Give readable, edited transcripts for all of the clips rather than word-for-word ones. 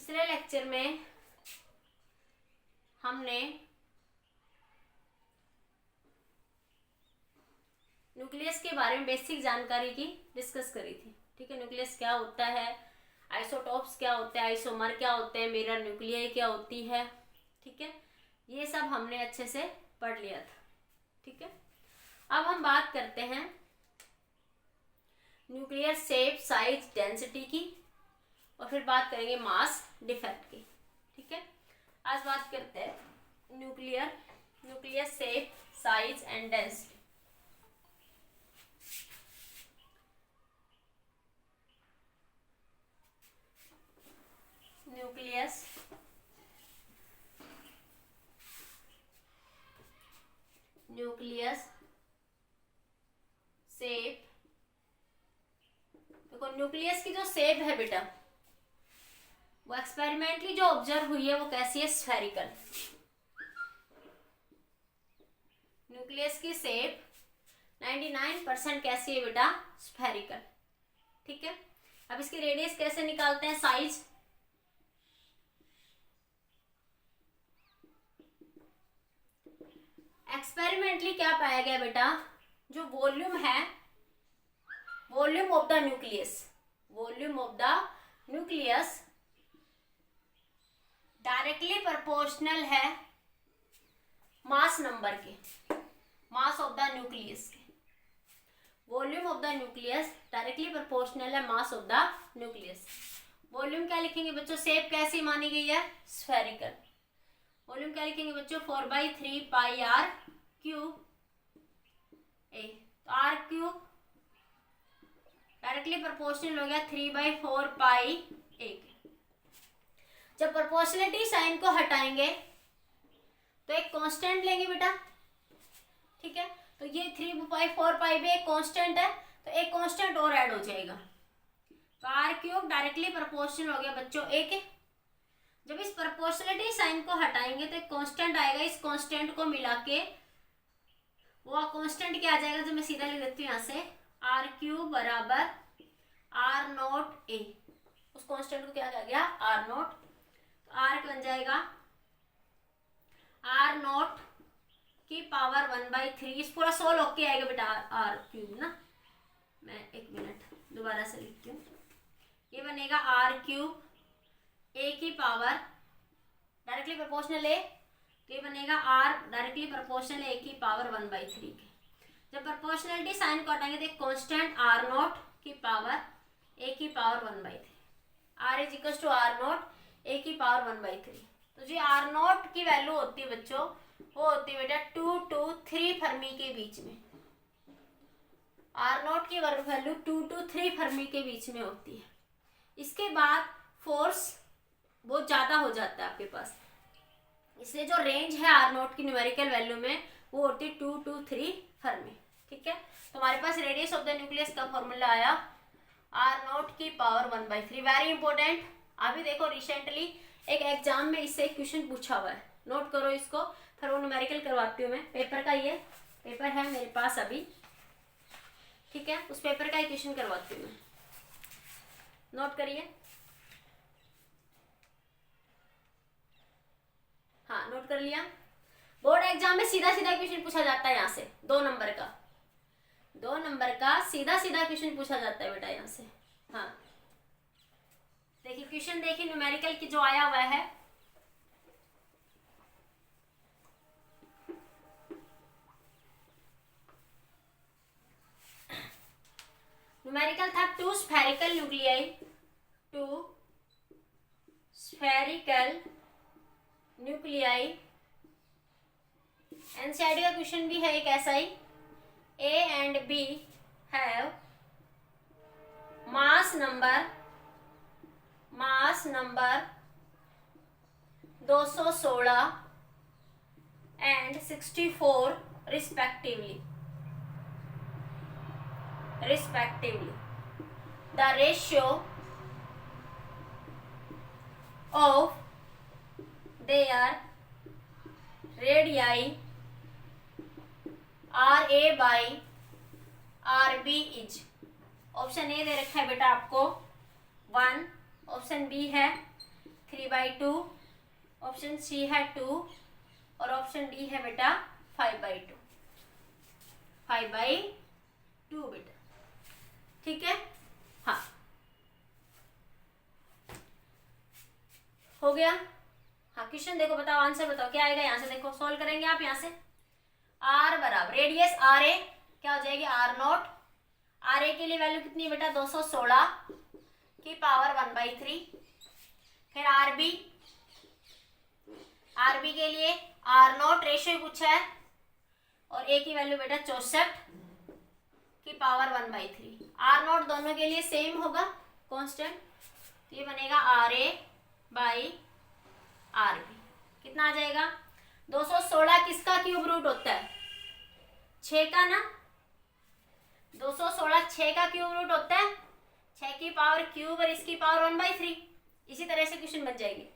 पिछले लेक्चर में हमने न्यूक्लियस के बारे में बेसिक जानकारी की डिस्कस करी थी। ठीक है, न्यूक्लियस क्या होता है, आइसोटॉप्स क्या होते हैं, आइसोमर क्या होते हैं, मिरर न्यूक्लियाई क्या होती है। ठीक है, ये सब हमने अच्छे से पढ़ लिया था। ठीक है, अब हम बात करते हैं न्यूक्लियर शेप, साइज, डेंसिटी की, और फिर बात करेंगे मास डिफेक्ट की। ठीक है, आज बात करते हैं nuclear shape, size and density. Nucleus shape, देखो न्यूक्लियस की जो शेप है बेटा, वो एक्सपेरिमेंटली जो ऑब्जर्व हुई है वो कैसी है, स्फेरिकल। न्यूक्लियस की शेप 99% कैसी है बेटा, स्फेरिकल। ठीक है, अब इसकी रेडियस कैसे निकालते हैं, साइज। एक्सपेरिमेंटली क्या पाया गया बेटा, जो वॉल्यूम है, volume of the nucleus directly proportional है मास नंबर के, मास ऑफ द न्यूक्लियस के। Volume of the nucleus directly proportional है mass of the nucleus. Volume क्या लिखेंगे बच्चों, शेप कैसी मानी गई है, स्फेरिकल। वॉल्यूम क्या लिखेंगे बच्चों, 4/3 पाई आर क्यूब ए। तो आर क्यूब डायरेक्टली प्रोपोर्शनल हो गया 3/4 पाई ए। जब प्रोपोर्शनलिटी साइन को हटाएंगे तो एक कांस्टेंट लेंगे बेटा। ठीक है, तो ये 3/4 पाई भी एक कांस्टेंट है, तो एक कांस्टेंट और ऐड हो जाएगा, तो आर क्यूब डायरेक्टली प्रोपोर्शनल हो गया बच्चों ए के। जब इस प्रोपोर्शनलिटी साइन को हटाएंगे तो एक कांस्टेंट आएगा, इस कांस्टेंट को मिला के वो कांस्टेंट क्या आ जाएगा, जो मैं सीधा लिख देती हूँ यहाँ से, आर क्यूब बराबर आर नॉट ए। उस कांस्टेंट को क्या कहा गया, आर नॉट। तो आर बन जाएगा आर नॉट की पावर 1/3। इस पूरा सोल होके आएगा बेटा आर क्यूब ना, मैं एक मिनट दोबारा से लिखती हूँ। ये बनेगा आर क्यूब ए की पावर डायरेक्टली प्रोपोर्शनल ए, तो ये बनेगा आर डायरेक्टली प्रोपोर्शनल ए की पावर 1/3 के। जब प्रोपोर्शनलिटी साइन को हटाएंगे तो एक कांस्टेंट आर नॉट की पावर ए की power 1/3, R is equal to R not A की पावर 1/3। तो जो आर नॉट की वैल्यू होती है बच्चों, वो होती है बेटा 2 to 3 फर्मी के बीच में। आर नॉट की वैल्यू 2 to 3 फर्मी के बीच में होती है। इसके बाद फोर्स बहुत ज्यादा हो जाता है आपके पास, इसलिए जो रेंज है आर नॉट की न्यूमेरिकल वैल्यू में वो होती है 2 to 3 फर्मी। ठीक है, तो हमारे पास रेडियस ऑफ द न्यूक्लियस का फॉर्मूला आया आर नॉट की पावर 1/3। वेरी इंपॉर्टेंट, अभी देखो रिसेंटली एक एग्जाम में इससे एक क्वेश्चन पूछा हुआ है, नोट करो इसको, फिर वो न्यूमेरिकल करवाती हूँ मैं। पेपर का ये पेपर है मेरे पास अभी, ठीक है, उस पेपर का एक क्वेश्चन करवाती हूँ मैं, नोट करिए। हाँ, नोट कर लिया। बोर्ड एग्जाम में सीधा सीधा क्वेश्चन पूछा जाता है यहाँ से, 2 नंबर का सीधा सीधा क्वेश्चन पूछा जाता है बेटा यहाँ से। हाँ, देखिए क्वेश्चन देखिए न्यूमेरिकल की जो आया हुआ है, न्यूमेरिकल था 2 स्फेरिकल न्यूक्लियाई। एनसीईआरटी का क्वेश्चन भी है एक ऐसा ही, A and B have mass number 216 and 64 respectively. The ratio of their radii RA by RB is, option A दे रखा है बेटा आपको 1, ऑप्शन बी है 3/2, ऑप्शन सी है 2 और ऑप्शन डी है बेटा 5/2, 5/2 बेटा। ठीक है, हाँ हो गया। हाँ क्वेश्चन देखो, बताओ आंसर बताओ क्या आएगा यहाँ से। देखो सोल्व करेंगे आप यहाँ से। आर बराबर रेडियस आर ए क्या हो जाएगी आर नॉट। आर ए के लिए वैल्यू कितनी है बेटा 216 की पावर 1/3। फिर आर बी के लिए आर नॉट रेशियो पूछा है और ए की वैल्यू बेटा 64 की पावर 1/3। आर नॉट दोनों के लिए सेम होगा कांस्टेंट, तो ये बनेगा R A by R B. कितना आ जाएगा 216 किसका क्यूब रूट होता है 6 का ना। 216 6 का क्यूब रूट होता है, 6 की पावर क्यूब और इसकी पावर 1/3। इसी तरह से क्वेश्चन बन जाएगी।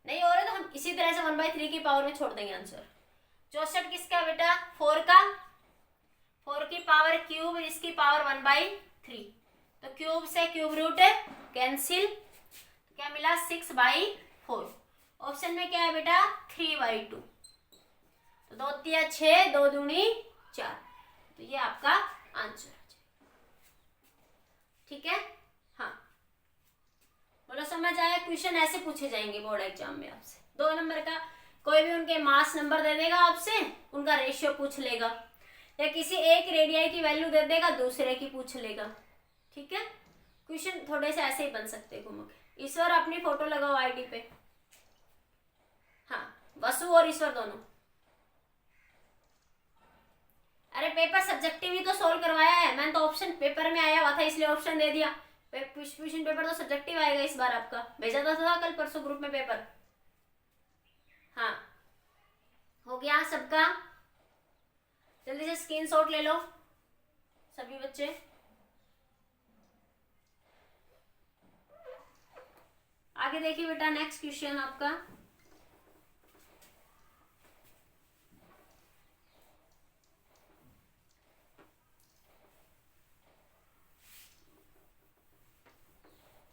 नहीं हो रहा तो हम इसी तरह से 1/3 की पावर में छोड़ देंगे आंसर। 64 किसका बेटा 4 का, 4 की पावर क्यूब और इसकी पावर 1/3। तो क्यूब से क्यूब रूट कैंसिल, क्या मिला 6/4। ऑप्शन में क्या है बेटा 3/2। तो 2 तिया 6, 2 दूनी 4, तो ये आपका आंसर है। ठीक है, हाँ बोलो समझ आया। क्वेश्चन ऐसे पूछे जाएंगे बोर्ड एग्जाम में आपसे। 2 नंबर का कोई भी उनके मास नंबर दे देगा आपसे, उनका रेशियो पूछ लेगा, या किसी एक रेडियाई की वैल्यू दे देगा दूसरे की पूछ लेगा। ठीक है, क्वेश्चन थोड़े से ऐसे ही बन सकते हैं घूम के। ईश्वर अपनी फोटो लगाओ आईडी पे। हाँ वसु और ईश्वर दोनों। अरे पेपर सब्जेक्टिव ही तो सोल्व करवाया है मैंने, तो ऑप्शन पेपर में आया हुआ था इसलिए ऑप्शन दे दिया। क्वेश्चन पेपर तो सब्जेक्टिव आएगा इस बार आपका, भेजा तो था कल परसों ग्रुप में पेपर। हाँ हो गया सबका, जल्दी से स्क्रीनशॉट ले लो सभी बच्चे। आगे देखिए बेटा नेक्स्ट क्वेश्चन आपका।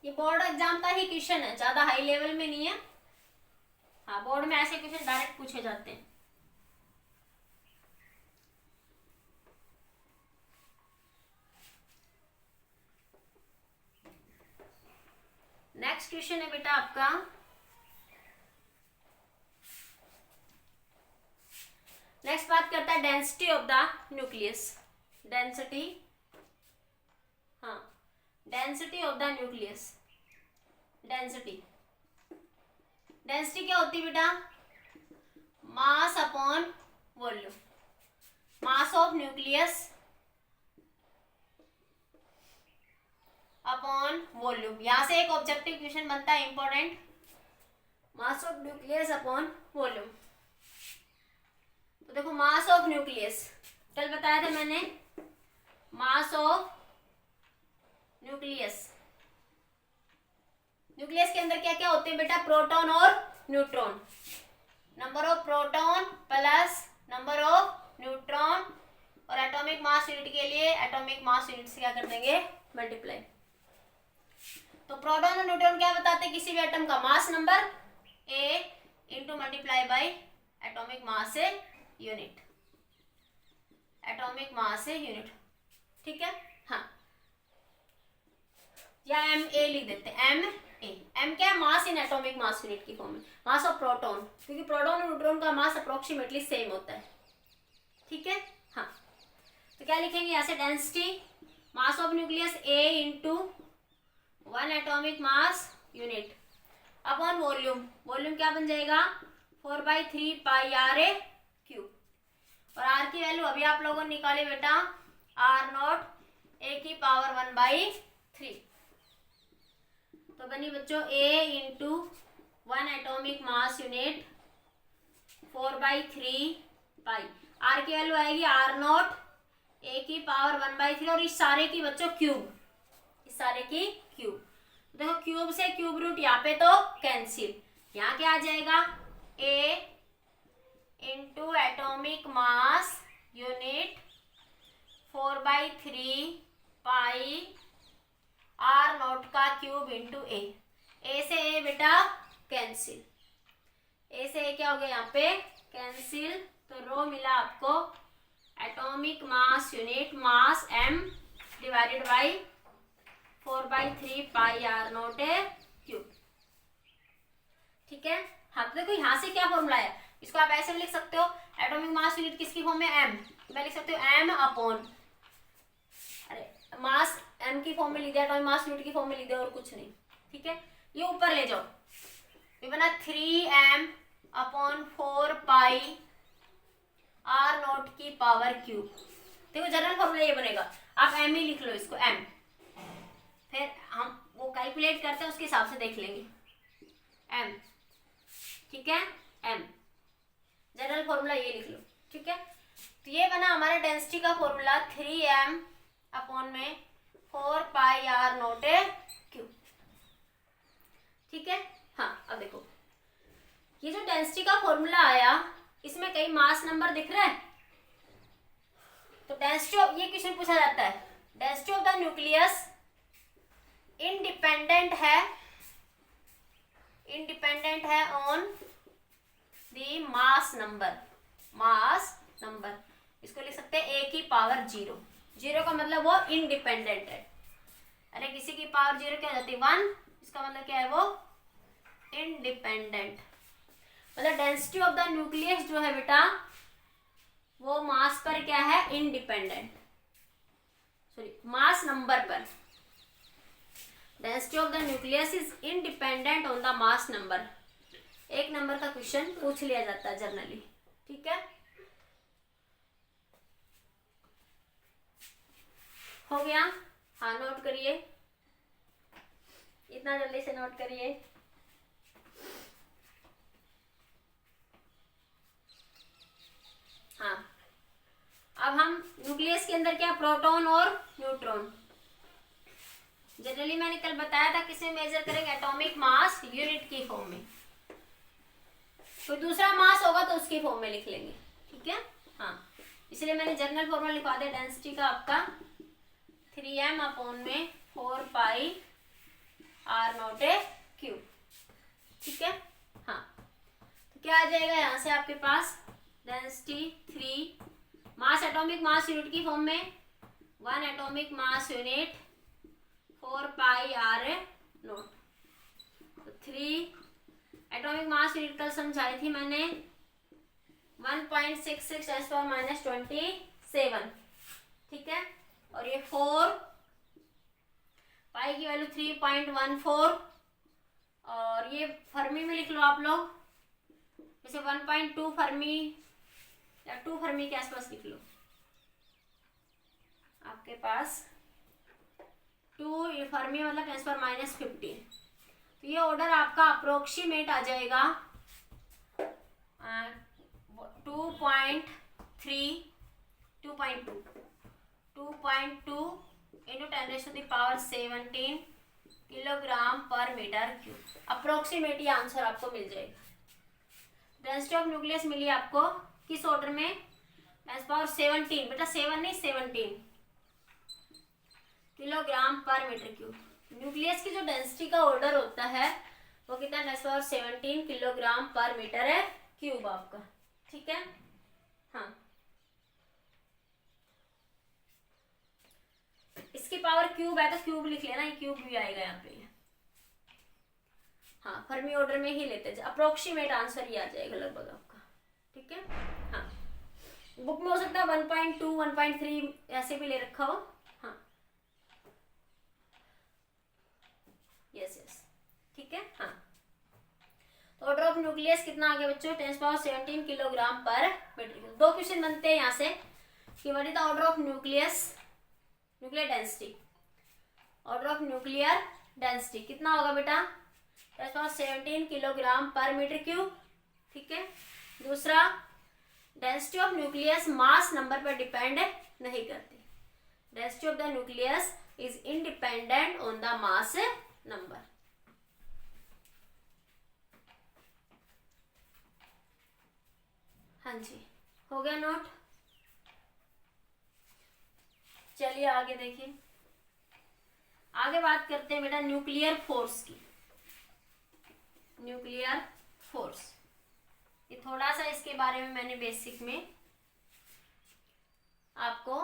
ये बोर्ड एग्जाम का ही क्वेश्चन है, ज्यादा हाई लेवल में नहीं है। हाँ बोर्ड में ऐसे क्वेश्चन डायरेक्ट पूछे जाते हैं। नेक्स्ट क्वेश्चन है बेटा आपका, नेक्स्ट बात करता है density of the nucleus. Density, हाँ density of the nucleus. Density क्या होती है बेटा mass upon volume. Mass of nucleus upon volume. यहां से एक ऑब्जेक्टिव क्वेश्चन बनता है important, mass of nucleus upon volume. तो देखो मास ऑफ न्यूक्लियस कल बताया था मैंने, मास ऑफ न्यूक्लियस के अंदर क्या क्या होते हैं बेटा प्रोटॉन और neutron. Number of proton plus number of neutron, और एटॉमिक मास यूनिट के लिए एटॉमिक मास यूनिट से क्या कर देंगे मल्टीप्लाई। तो प्रोटॉन और न्यूट्रॉन क्या बताते हैं किसी भी एटम का mass number A into multiply by atomic mass unit. Atomic mass unit ठीक है, हाँ या एम ए लिख देते हैं। एम ए, एम क्या है मास इन एटॉमिक मास यूनिट की फॉर्म में, मास ऑफ प्रोटॉन, क्योंकि प्रोटॉन और न्यूट्रॉन का मास अप्रोक्सीमेटली सेम होता है। ठीक है, हाँ तो क्या लिखेंगे यहाँ से density mass of nucleus A into 1 atomic mass unit upon volume. Volume क्या बन जाएगा 4/3 पाई आर ए क्यूब, और आर की वैल्यू अभी आप लोगों ने निकाले बेटा आर नॉट ए की पावर 1/3। तो बनी बच्चों A into 1 atomic mass unit 4/3 pi, R की वैल्यू आएगी आर नॉट ए की पावर 1/3, और इस सारे की बच्चों क्यूब, इस सारे की क्यूब। देखो क्यूब से क्यूब रूट यहाँ पे तो कैंसिल, यहाँ क्या आ जाएगा A into atomic mass unit 4/3 pi R nought का क्यूब इंटू ए। ए से ए बेटा कैंसिल, ए से क्या हो गया यहाँ पे कैंसिल, तो रो मिला आपको atomic mass unit mass m divided by 4/3 pi R naught cube. ठीक है, हाँ तो देखो यहाँ से क्या फॉर्मूला है, इसको आप ऐसे भी लिख सकते हो, एटॉमिक मास यूनिट किसकी फॉर्म में m, मैं लिख सकती हूँ m अपॉन, अरे मास m की फॉर्म में लिख दिया, एटॉमिक मास यूनिट की फॉर्म में लिख दिया और कुछ नहीं। ठीक है, ये ऊपर ले जाओ, ये बना 3m upon 4 pi R naught की पावर क्यूब। देखो जनरल फॉर्मूला ये बनेगा, आप m ही लिख लो इसको m, फिर हम वो कैलकुलेट करते हैं उसके हिसाब से देख लेंगे m। ठीक है, m जनरल फॉर्मूला ये लिख लो। ठीक है, तो ये बना हमारा डेंसिटी का फॉर्मूला 3m अपॉन में 4 पाई आर नॉट क्यूब। ठीक है, हाँ अब देखो ये जो डेंसिटी का फॉर्मूला आया इसमें कई मास नंबर दिख रहा है, तो डेंसिटी ऑफ, ये क्वेश्चन पूछा जाता है, density of the nucleus independent है ऑन द मास नंबर, इसको लिख सकते हैं a की पावर 0, 0 का मतलब वो इंडिपेंडेंट है, अरे किसी की पावर 0 क्या हो जाती है 1, इसका मतलब क्या है वो इंडिपेंडेंट, मतलब डेंसिटी ऑफ द न्यूक्लियस जो है बेटा वो मास पर क्या है इंडिपेंडेंट, सॉरी मास नंबर पर, density of the nucleus is independent on the mass number. एक नंबर का क्वेश्चन पूछ लिया जाता है जनरली। ठीक है, हो गया, हाँ नोट करिए, इतना जल्दी से नोट करिए। हाँ, अब हम न्यूक्लियस के अंदर क्या प्रोटॉन और न्यूट्रॉन, जनरली मैंने कल बताया था किसमें मेजर करेंगे, एटॉमिक मास यूनिट की फॉर्म में, कोई दूसरा मास होगा तो उसकी फॉर्म में लिख लेंगे। ठीक है, हाँ इसलिए मैंने जनरल फॉर्मूला लिखवा दिया डेंसिटी का आपका 3m अपॉन में 4 पाई आर नॉट क्यूब। ठीक है, हाँ तो क्या आ जाएगा यहाँ से आपके पास density 3 mass atomic mass unit की फॉर्म में 1 atomic mass unit 4 pi R nought, तो 3 एटॉमिक मास यूनिट कल समझाई थी मैंने 1.66 10⁻27। ठीक है, और ये 4 पाई की वैल्यू 3.14, और ये फर्मी में लिख लो आप लोग, जैसे 1.2 फर्मी या 2 फर्मी के आसपास लिख लो, आपके पास 2 ये फर्मी मतलब 10⁻15, तो ये ऑर्डर आपका अप्रोक्सीमेट आ जाएगा 2.2 इंटू 10⁻17 किलोग्राम पर मीटर क्यूब, अप्रोक्सीमेट ये आंसर आपको मिल जाएगा। डेंसिटी ऑफ न्यूक्लियस मिली आपको किस ऑर्डर में 10⁻17, बेटा 7 नहीं 17 किलोग्राम पर मीटर क्यूब। न्यूक्लियस की जो डेंसिटी का ऑर्डर होता है वो कितना 10⁻17 किलोग्राम पर मीटर है क्यूब आपका। ठीक है, हाँ इसकी पावर क्यूब है तो क्यूब लिख लेना, ये क्यूब भी आएगा यहाँ पे। हाँ फर्मी ऑर्डर में ही लेते हैं, अप्रोक्सीमेट आंसर ही आ जाएगा लगभग आपका। ठीक है, हाँ बुक में हो सकता है 1.2 1.3 ऐसे भी ले रखा हो। हाँ यस यस, ठीक है, हाँ तो ऑर्डर ऑफ न्यूक्लियस कितना आ गया बच्चों 10⁻17 किलोग्राम पर मीटर। 2 क्वेश्चन बनते हैं यहाँ से कि what is the order of nuclear density. Order of nuclear density कितना होगा बेटा 10⁻17 किलोग्राम पर मीटर क्यूब। ठीक है, दूसरा density of nucleus mass number पर डिपेंड नहीं करती, density of the nucleus is independent on the mass number. हाँ जी हो गया नोट। चलिए आगे देखिए, आगे बात करते हैं बेटा न्यूक्लियर फोर्स की। Nuclear force. ये थोड़ा सा इसके बारे में मैंने बेसिक में आपको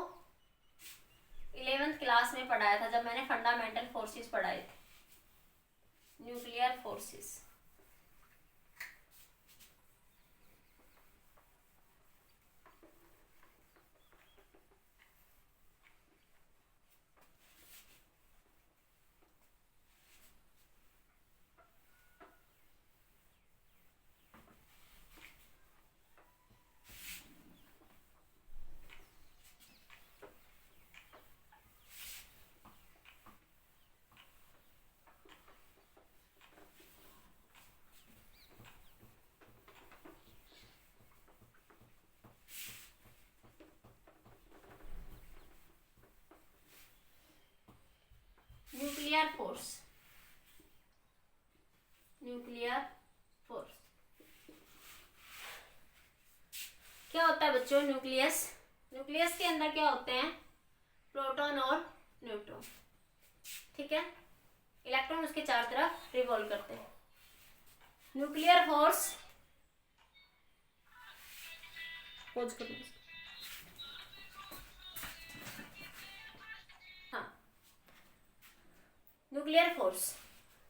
11th क्लास में पढ़ाया था, जब मैंने फंडामेंटल फोर्सेस पढ़ाए थे, nuclear forces. Nuclear force, nuclear force क्या होता है बच्चों? न्यूक्लियस, न्यूक्लियस के अंदर क्या होते हैं? प्रोटॉन और न्यूट्रॉन, ठीक है। इलेक्ट्रॉन उसके चारों तरफ रिवॉल्व करते हैं। न्यूक्लियर फोर्स, पॉज करो। हाँ, न्यूक्लियर फोर्स,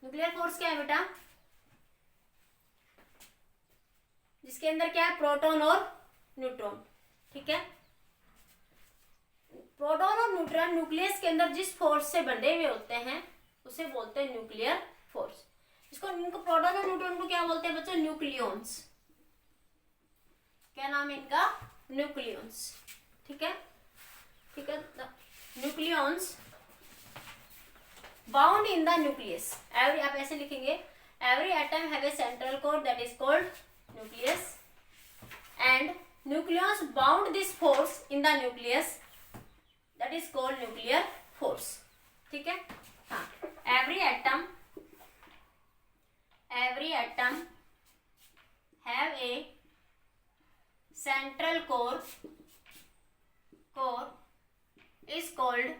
न्यूक्लियर फोर्स क्या है बेटा? जिसके अंदर क्या है? प्रोटॉन और न्यूट्रॉन, ठीक है। प्रोटॉन और न्यूट्रॉन न्यूक्लियस के अंदर जिस फोर्स से बंधे हुए होते हैं उसे बोलते हैं न्यूक्लियर फोर्स। इसको, इनको प्रोटॉन और न्यूट्रॉन को क्या बोलते हैं बच्चों? न्यूक्लियॉन्स। क्या नाम है इनका? न्यूक्लियॉन्स, ठीक है, ठीक है। Nucleons bound in the nucleus, every, आप ऐसे लिखेंगे, every atom have a central core that is called nucleus, and nucleons bound this force in the nucleus that is called nuclear force, ठीक है। हाँ, every atom have a central core is called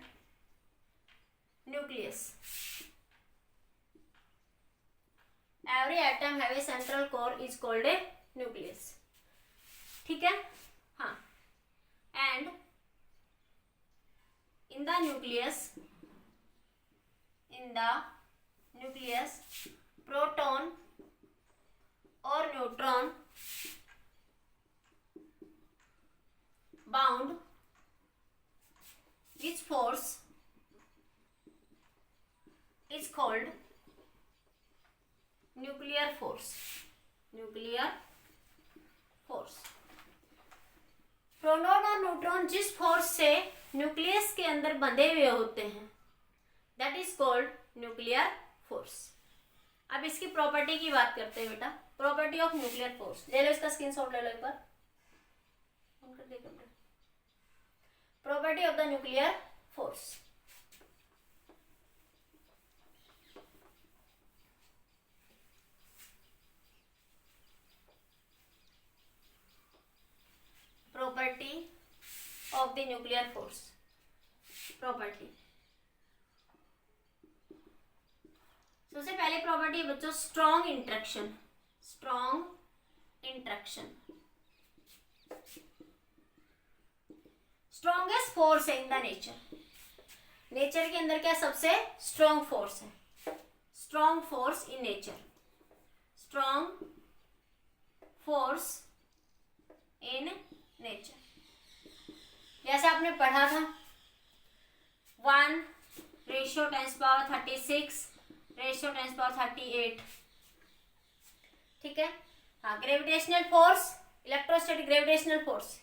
nucleus. Every atom have a central core is called a nucleus, ठीक है। हाँ, and in the nucleus proton or neutron bound which force is called nuclear force, nuclear force। Proton और neutron जिस force से nucleus के अंदर बंधे हुए होते हैं that is called nuclear force. अब इसकी प्रॉपर्टी की बात करते हैं बेटा, प्रॉपर्टी ऑफ न्यूक्लियर फोर्स। ले लो इसका स्क्रीनशॉट, ले लो एक बार, property of the nuclear force. Property of the nuclear force, property. सबसे पहले प्रॉपर्टी बच्चों strong interaction, strong interaction. Strongest force है इन द नेचर, नेचर के अंदर क्या सबसे स्ट्रॉन्ग फोर्स है? Strong force in nature, strong force in nature. जैसे आपने पढ़ा था 1:10⁻36 10⁻38, ठीक है। हाँ, gravitational force, electrostatic gravitational force,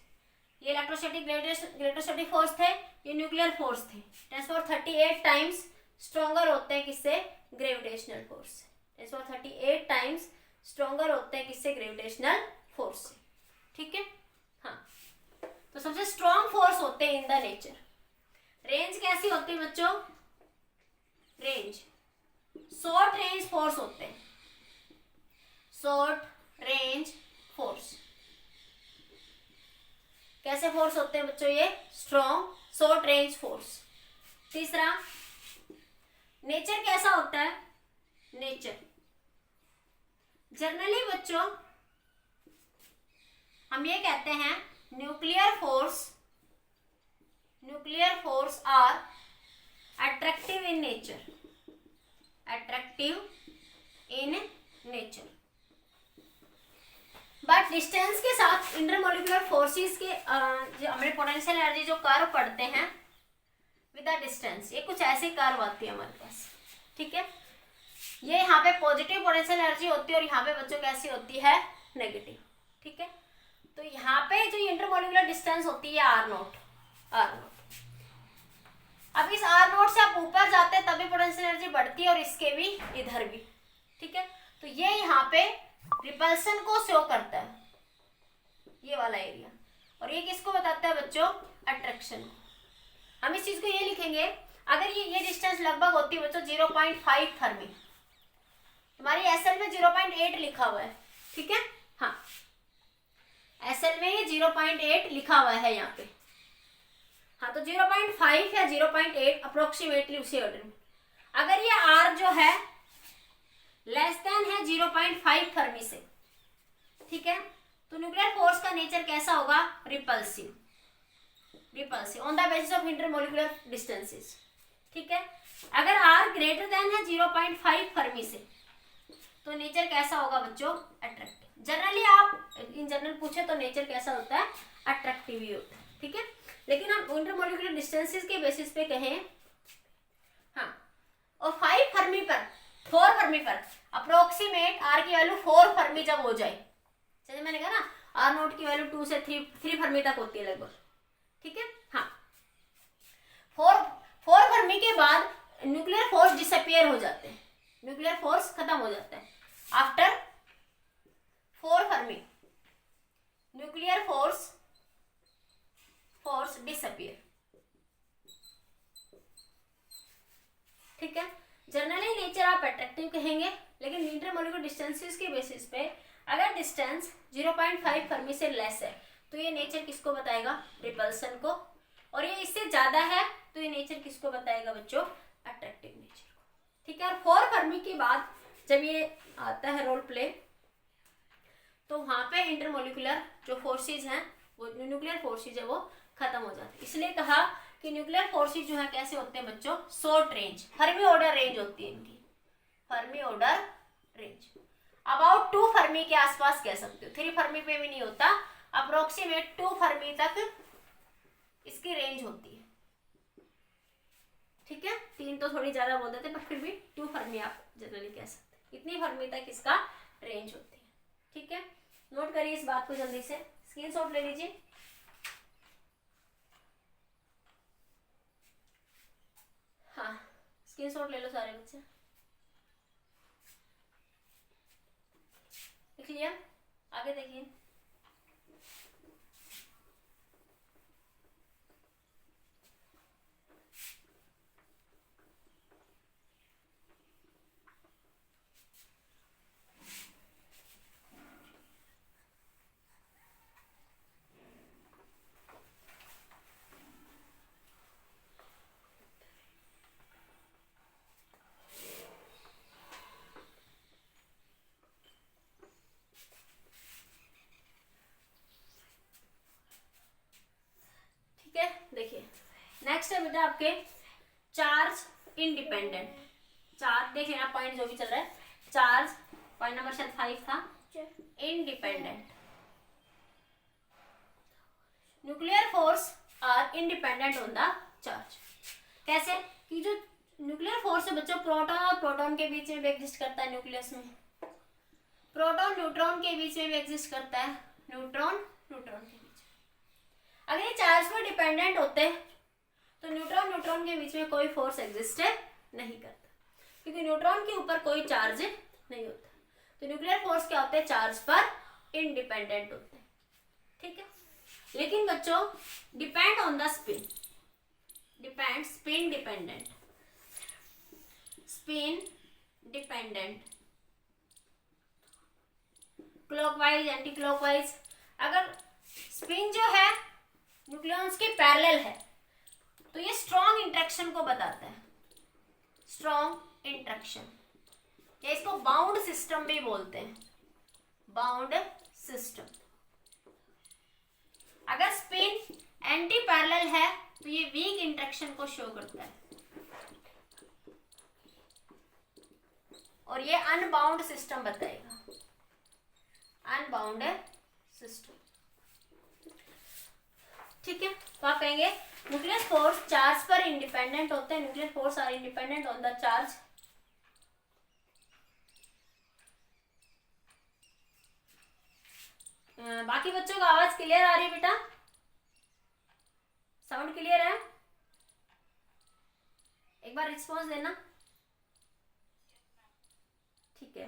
ये इलेक्ट्रोस्टैटिक फोर्स थे, ये न्यूक्लियर फोर्स थे। 10⁻38 टाइम्स स्ट्रॉन्गर होते हैं किससे? Gravitational force. 10⁻38 टाइम्स स्ट्रॉन्गर होते हैं किससे? ग्रेविटेशनल फोर्स से, ठीक है। हाँ, तो सबसे स्ट्रॉन्ग फोर्स होते हैं इन द नेचर। रेंज कैसी होती है बच्चों? रेंज शॉर्ट रेंज फोर्स होते हैं, शॉर्ट रेंज फोर्स। कैसे फोर्स होते हैं बच्चों? ये स्ट्रॉन्ग शॉर्ट रेंज फोर्स। तीसरा, नेचर कैसा होता है? नेचर जनरली बच्चों हम ये कहते हैं nuclear force are attractive in nature, but distance के साथ इंटरमोलिकुलर फोर्सेस के जो हमारे पोटेंशियल एनर्जी जो कर्व पढ़ते हैं विद द डिस्टेंस, ये कुछ ऐसे कर्व आती है हमारे पास, ठीक है। ये यहाँ पे पॉजिटिव पोटेंशियल एनर्जी होती है और यहाँ पे बच्चों कैसी होती है, नेगेटिव, ठीक है। तो यहाँ पे जो इंटरमोलिकुलर डिस्टेंस होती है आर नोट। अब इस आर नोट से आप ऊपर जाते हैं तभी पोटेंशियल एनर्जी बढ़ती है और इसके भी इधर भी, ठीक है। तो ये यहाँ पे रिपल्सन को शो करता है, ये वाला एरिया, और ये किसको बताता है बच्चों, अट्रैक्शन को। हम इस चीज को ये लिखेंगे, अगर ये डिस्टेंस लगभग होती है बच्चों 0.5 फर्मी, हमारी एसएल में 0.8 लिखा हुआ है, ठीक है। हाँ, एसएल में ये 0.8 लिखा हुआ है यहाँ पे। हाँ, तो 0.5 या 0.8 अप्रोक्सीमेटली उसी ऑर्डर में। अगर ये आर जो है लेस देन है 0.5 फर्मी से, ठीक है, तो न्यूक्लियर फोर्स का नेचर कैसा होगा, repulsive on the basis of intermolecular distances, ठीक है। अगर आर ग्रेटर देन है 0.5 फर्मी से तो नेचर कैसा होगा बच्चों, अट्रैक्टिव। जनरली आप इन जनरल पूछे तो नेचर कैसा होता है, अट्रैक्टिव ही होता है, ठीक है। लेकिन हम इंटरमोलिकुलर डिस्टेंसेस के बेसिस पे कहें, हाँ, और 4 फर्मी पर अप्रोक्सीमेट आर की वैल्यू 4 फर्मी जब हो जाए, जैसे मैंने कहा ना आर नोट की वैल्यू 2 से 3 फर्मी तक होती है लगभग, ठीक है। हाँ, 4 फर्मी के बाद न्यूक्लियर फोर्स डिसअपियर हो जाते हैं, न्यूक्लियर फोर्स खत्म हो जाता है। After 4 Fermi nuclear force disappear, ठीक है। जनरली नेचर आप अट्रैक्टिव कहेंगे, लेकिन इंटरमोलिकुलर डिस्टेंसेस के बेसिस पे अगर डिस्टेंस 0.5 फर्मी से लेस है तो ये नेचर किसको बताएगा, रिपल्सन को, और ये इससे ज्यादा है तो ये नेचर किसको बताएगा बच्चों, अट्रैक्टिव नेचर को, ठीक है। और 4 फर्मी के बाद जब ये आता है रोल प्ले, तो वहां पे इंटरमोलिकुलर जो फोर्सेज हैं, वो न्यूक्लियर फोर्सेज है, वो खत्म हो जाते हैं। इसलिए कहा कि न्यूक्लियर फोर्सेज जो है कैसे होते हैं बच्चों, short range, Fermi order range होती है इनकी, Fermi order range about 2 Fermi के आसपास कह सकते हो, 3 फर्मी पे भी नहीं होता, अप्रोक्सीमेट 2 फर्मी तक इसकी रेंज होती है, ठीक है। 3 तो थोड़ी ज्यादा बोल देते, पर फिर भी 2 फर्मी आप जनरली कह सकते हैं, इतनी फर्मी तक इसका रेंज होती है, ठीक है। नोट करिए इस बात को, जल्दी से स्क्रीनशॉट ले लीजिए। हाँ, स्क्रीनशॉट ले लो सारे बच्चे, लिख लिया, आगे देखिए। देखिए नेक्स्ट है बेटा आपके चार्ज इंडिपेंडेंट। चार्ज देख लेना, पॉइंट जो भी चल रहा है, चार्ज पॉइंट नंबर शायद 5 था, independent. Nuclear force are independent on the charge. कैसे कि जो न्यूक्लियर फोर्स है बच्चों, प्रोटॉन और प्रोटॉन के बीच में भी एग्जिस्ट करता है न्यूक्लियस में, प्रोटॉन न्यूट्रॉन के बीच में भी एग्जिस्ट करता है, न्यूट्रॉन न्यूट्रॉन के बीच। अगर ये चार्ज पर डिपेंडेंट होते हैं तो न्यूट्रॉन न्यूट्रॉन के बीच में कोई फोर्स एग्जिस्ट नहीं करता, क्योंकि न्यूट्रॉन के ऊपर कोई चार्ज नहीं होता। तो न्यूक्लियर फोर्स क्या होते हैं, चार्ज पर इंडिपेंडेंट होते हैं, ठीक है। लेकिन बच्चों depend on the spin, depend, spin dependent, spin dependent, clockwise anti clockwise. अगर स्पिन जो है न्यूक्लियॉन्स के पैरेलल है तो ये स्ट्रॉन्ग इंटरेक्शन को बताता है, स्ट्रॉन्ग इंटरेक्शन, या इसको बाउंड सिस्टम भी बोलते हैं, बाउंड सिस्टम। अगर स्पिन एंटी पैरेलल है तो ये वीक इंटरेक्शन को शो करता है, और ये अनबाउंड सिस्टम बताएगा, अनबाउंड सिस्टम। ठीक है, तो आप कहेंगे न्यूक्लियर फोर्स चार्ज पर इंडिपेंडेंट होते हैं, nuclear force are independent on the charge. बाकी बच्चों को आवाज क्लियर आ रही है बेटा? साउंड क्लियर है? एक बार रिस्पॉन्स देना। ठीक है,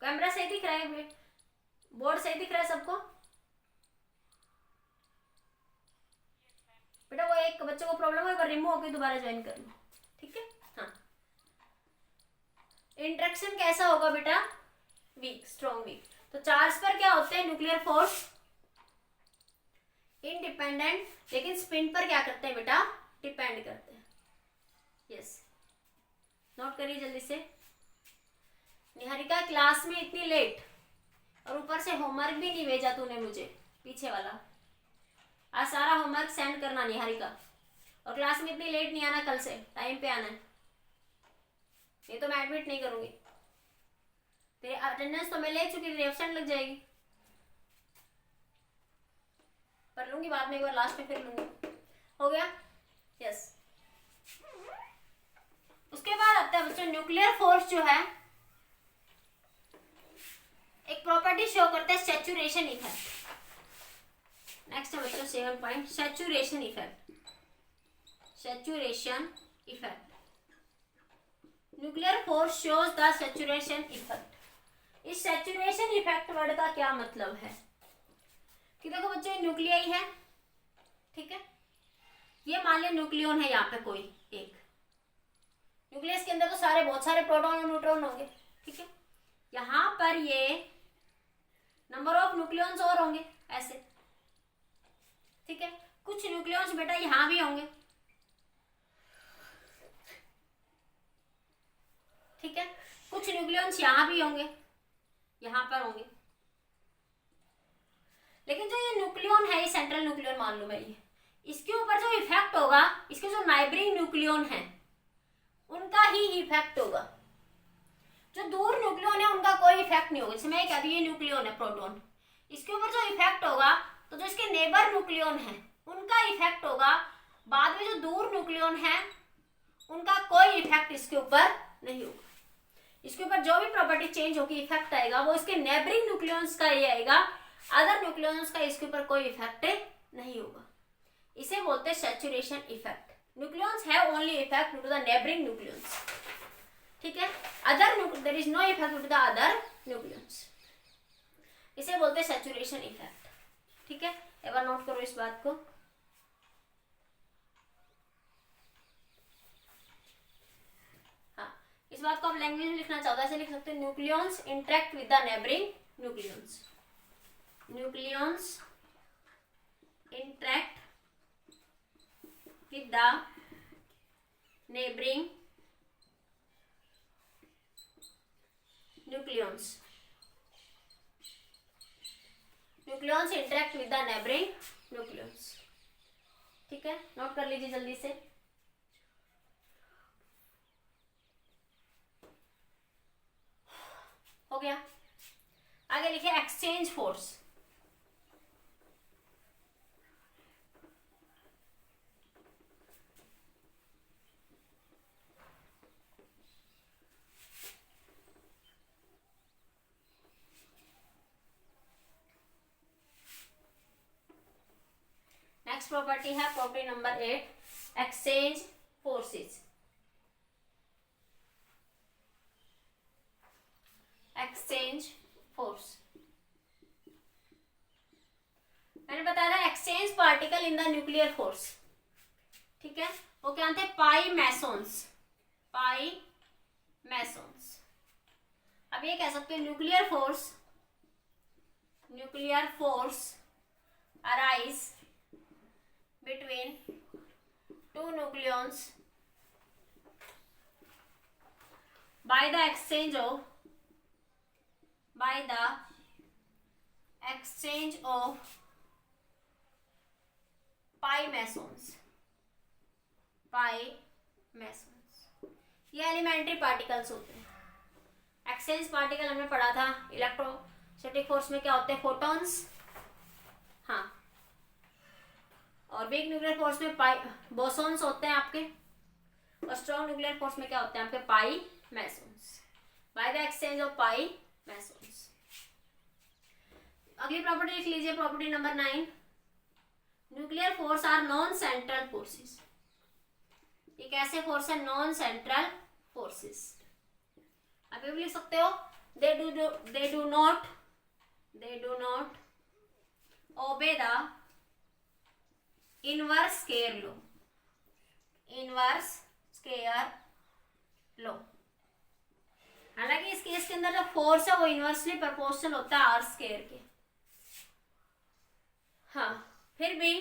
कैमरा सही दिख रहा है, बोर्ड सही दिख रहा है सबको? बेटा वो एक बच्चों को प्रॉब्लम है, रिमूव होकर दोबारा ज्वाइन कर लो। ठीक है, हाँ। इंटरेक्शन कैसा होगा बेटा? Weak, strong weak. तो चार्ज पर क्या होते हैं? न्यूक्लियर फोर्स इंडिपेंडेंट, लेकिन स्पिन पर क्या करते हैं बेटा? डिपेंड करते हैं। यस, नोट करिए जल्दी से। निहारिका क्लास में इतनी लेट, और ऊपर से होमवर्क भी नहीं भेजा तूने मुझे, पीछे वाला। आज सारा होमवर्क सेंड करना निहारिका, और क्लास में इतनी लेट नहीं आना, कल से टाइम पे आना है, ये तो मैं एडमिट नहीं करूंगी। तेरी अटेंडेंस तो मैं ले चुकी, तेरी एब्सेंट लग जाएगी, कर लूंगी बाद में, एक बार लास्ट में फिर लूंगी। हो गया? यस। उसके बाद आता है बच्चों न्यूक्लियर फोर्स जो है, एक प्रॉपर्टी शो करता है, सैचुरेशन इफेक्ट। नेक्स्ट है बच्चों 7 point, saturation effect. Saturation effect, nuclear force shows the saturation effect. इस सैचुरेशन इफेक्ट वर्ड का क्या मतलब है कि देखो बच्चों न्यूक्लियाई है, ठीक है, ये मान लिया न्यूक्लियन है यहाँ पे कोई एक, न्यूक्लियस के अंदर तो सारे बहुत सारे प्रोटॉन और न्यूट्रॉन होंगे, ठीक है, यहाँ पर ये नंबर ऑफ न्यूक्लियंस और होंगे ऐसे, ठीक है, कुछ न्यूक्लियंस बेटा यहाँ भी होंगे, ठीक है, कुछ न्यूक्लियंस यहाँ भी होंगे, यहाँ पर होंगे, लेकिन जो ये न्यूक्लियन है, ये सेंट्रल न्यूक्लियन मान लो मैं, ये इसके ऊपर जो इफेक्ट होगा, इसके जो नाइबरिंग न्यूक्लियन है उनका ही इफेक्ट होगा। जो दूर न्यूक्लियन है उनका कोई इफेक्ट नहीं होगा। जैसे मैं कह दी ये न्यूक्लियन है प्रोटॉन, इसके ऊपर जो इफेक्ट होगा तो जो इसके नेबर न्यूक्लियन है उनका इफेक्ट होगा। बाद में जो दूर न्यूक्लियन है उनका कोई इफेक्ट इसके ऊपर नहीं होगा। इसके ऊपर जो भी प्रॉपर्टी चेंज होगी, इफेक्ट आएगा, वो इसके नेबरिंग न्यूक्लियंस का ये आएगा, अदर न्यूक्लियंस का इसके ऊपर कोई इफेक्ट नहीं होगा। इसे बोलते हैं सैचुरेशन इफेक्ट। न्यूक्लियंस है only effect due to the neighbouring nucleons, ठीक है, other there is no effect due to the other nucleons. इसे बोलते हैं सैचुरेशन इफेक्ट, ठीक है, एक बार नोट करो इस बात को। हाँ, इस बात को आप लैंग्वेज में लिखना चाहते हो, ऐसे लिख सकते हैं, nucleons interact with the neighbouring nucleons. Nucleons interact with the neighboring nucleons. Nucleons interact with the neighboring nucleons, ठीक है, नोट कर लीजिए जल्दी से। हो गया? आगे लिखिए एक्सचेंज फोर्स। नेक्स्ट प्रॉपर्टी है property number 8, exchange forces. Exchange force, मैंने बताया था exchange particle in the nuclear force, ठीक है, वो क्या थे? पाई मैसोन्स। पाई मैसोन्स। अब ये कह सकते हैं nuclear force arise between two nucleons by the exchange of exchange of pi mesons. ये एलिमेंट्री पार्टिकल्स होते हैं. एक्सचेंज पार्टिकल हमने पढ़ा था इलेक्ट्रोस्टैटिक फोर्स में क्या होते हैं, फोटॉन्स. हाँ, और बिग न्यूक्लियर फोर्स में बोसॉन्स होते हैं आपके, और स्ट्रॉन्ग न्यूक्लियर फोर्स में क्या होते हैं आपके, pi mesons, by the exchange of pi mesons. अगली प्रॉपर्टी लिख लीजिए, property number 9. Nuclear force are non central forces. ये कैसे फोर्स है, नॉन सेंट्रल फोर्सेस. आप ये भी लिख सकते हो, दे do not obey the inverse square law. हालांकि इस केस के अंदर जो फोर्स है वो इनवर्सली प्रोपोर्शनल होता है आर स्केयर के. हाँ, फिर भी